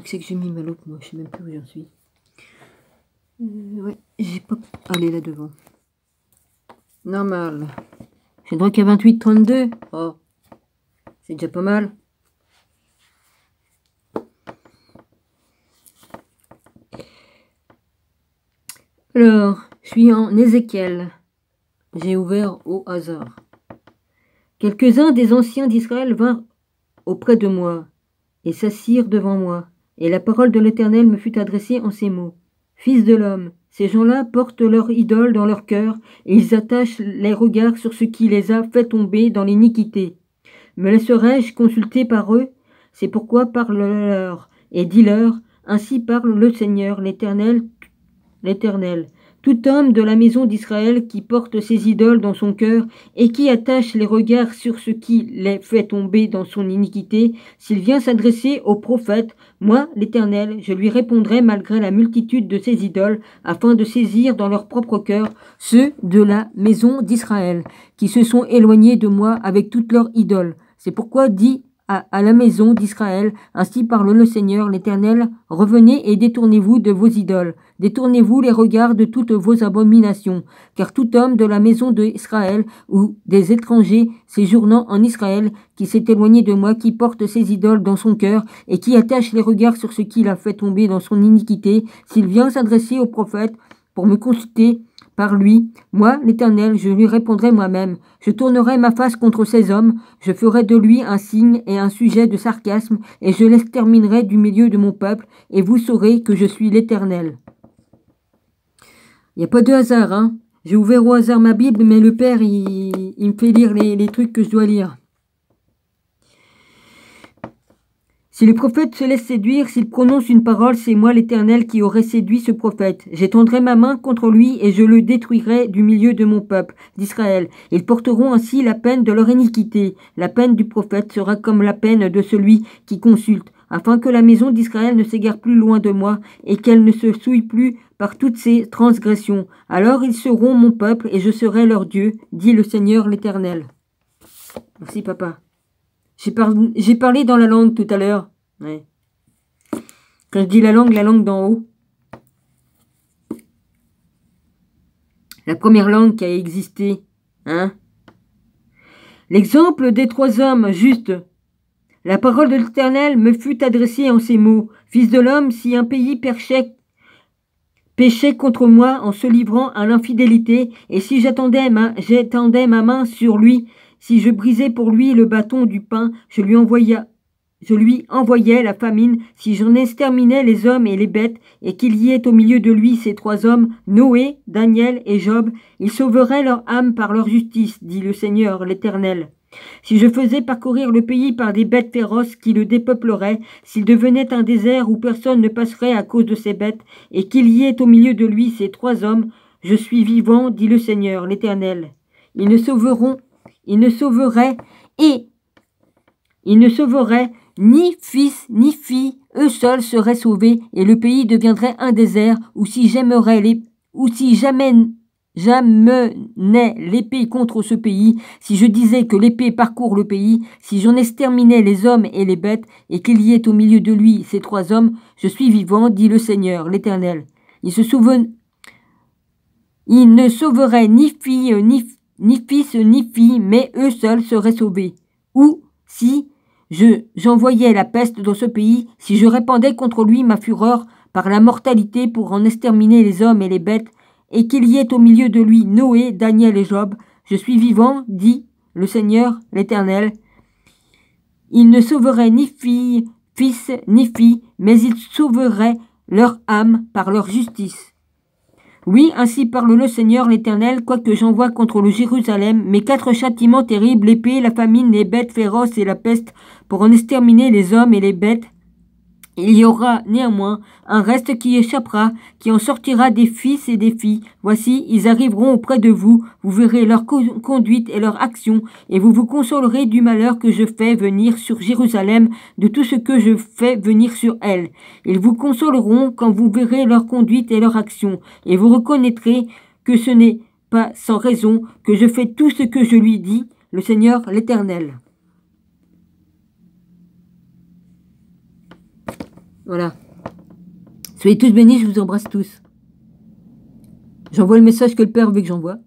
C'est que j'ai mis ma loupe, moi, je sais même plus où j'en suis. Ouais, j'ai pas... Allez, là devant. Normal. J'ai droit qu'à 28,32. Oh, c'est déjà pas mal. Alors, je suis en Ézéchiel. J'ai ouvert au hasard. Quelques-uns des anciens d'Israël vinrent auprès de moi et s'assirent devant moi. Et la parole de l'Éternel me fut adressée en ces mots. Fils de l'homme, ces gens-là portent leur idole dans leur cœur et ils attachent les regards sur ce qui les a fait tomber dans l'iniquité. Me laisserai-je consulter par eux? C'est pourquoi parle-leur et dis-leur, ainsi parle le Seigneur, l'Éternel. Tout homme de la maison d'Israël qui porte ses idoles dans son cœur et qui attache les regards sur ce qui les fait tomber dans son iniquité, s'il vient s'adresser au prophète, moi, l'Éternel, je lui répondrai malgré la multitude de ses idoles, afin de saisir dans leur propre cœur ceux de la maison d'Israël, qui se sont éloignés de moi avec toutes leurs idoles. C'est pourquoi dis à la maison d'Israël, ainsi parle le Seigneur l'Éternel, revenez et détournez-vous de vos idoles, détournez-vous les regards de toutes vos abominations, car tout homme de la maison d'Israël ou des étrangers séjournant en Israël, qui s'est éloigné de moi, qui porte ses idoles dans son cœur et qui attache les regards sur ce qu'il a fait tomber dans son iniquité, s'il vient s'adresser au prophète pour me consulter, par lui, moi, l'Éternel, je lui répondrai moi-même. Je tournerai ma face contre ces hommes, je ferai de lui un signe et un sujet de sarcasme, et je l'exterminerai du milieu de mon peuple, et vous saurez que je suis l'Éternel. Il n'y a pas de hasard, hein. J'ai ouvert au hasard ma Bible, mais le Père, il me fait lire les trucs que je dois lire. Si le prophète se laisse séduire, s'il prononce une parole, c'est moi l'Éternel qui aurai séduit ce prophète. J'étendrai ma main contre lui et je le détruirai du milieu de mon peuple, d'Israël. Ils porteront ainsi la peine de leur iniquité. La peine du prophète sera comme la peine de celui qui consulte, afin que la maison d'Israël ne s'égare plus loin de moi et qu'elle ne se souille plus par toutes ses transgressions. Alors ils seront mon peuple et je serai leur Dieu, dit le Seigneur l'Éternel. Merci papa. J'ai parlé dans la langue tout à l'heure. Ouais. Quand je dis la langue d'en haut. La première langue qui a existé. Hein? L'exemple des 3 hommes justes. La parole de l'Éternel me fut adressée en ces mots. Fils de l'homme, si un pays péchait contre moi en se livrant à l'infidélité, et si j'étendais ma main sur lui, si je brisais pour lui le bâton du pain, je lui envoyais la famine, si j'en exterminais les hommes et les bêtes, et qu'il y ait au milieu de lui ces 3 hommes, Noé, Daniel et Job, ils sauveraient leur âme par leur justice, dit le Seigneur l'Éternel. Si je faisais parcourir le pays par des bêtes féroces qui le dépeupleraient, s'il devenait un désert où personne ne passerait à cause de ces bêtes, et qu'il y ait au milieu de lui ces 3 hommes, je suis vivant, dit le Seigneur l'Éternel. Ils ne sauveraient ni fils ni fille, eux seuls seraient sauvés, et le pays deviendrait un désert, où si jamais j'amenais l'épée contre ce pays, si je disais que l'épée parcourt le pays, si j'en exterminais les hommes et les bêtes, et qu'il y ait au milieu de lui ces 3 hommes, je suis vivant, dit le Seigneur, l'Éternel. Il ne sauverait ni fille, ni fils, ni fille, mais eux seuls seraient sauvés. Ou, si j'envoyais la peste dans ce pays, si je répandais contre lui ma fureur par la mortalité pour en exterminer les hommes et les bêtes, et qu'il y ait au milieu de lui Noé, Daniel et Job, je suis vivant, dit le Seigneur l'Éternel. Ils ne sauveraient ni fils, ni fille, mais ils sauveraient leur âme par leur justice. Oui, ainsi parle le Seigneur l'Éternel, quoique j'envoie contre le Jérusalem mes 4 châtiments terribles, l'épée, la famine, les bêtes féroces et la peste, pour en exterminer les hommes et les bêtes. Il y aura néanmoins un reste qui échappera, qui en sortira des fils et des filles. Voici, ils arriveront auprès de vous, vous verrez leur conduite et leur action, et vous vous consolerez du malheur que je fais venir sur Jérusalem, de tout ce que je fais venir sur elle. Ils vous consoleront quand vous verrez leur conduite et leur action, et vous reconnaîtrez que ce n'est pas sans raison que je fais tout ce que je lui dis, le Seigneur l'Éternel. Voilà. Soyez tous bénis, je vous embrasse tous. J'envoie le message que le Père veut que j'envoie.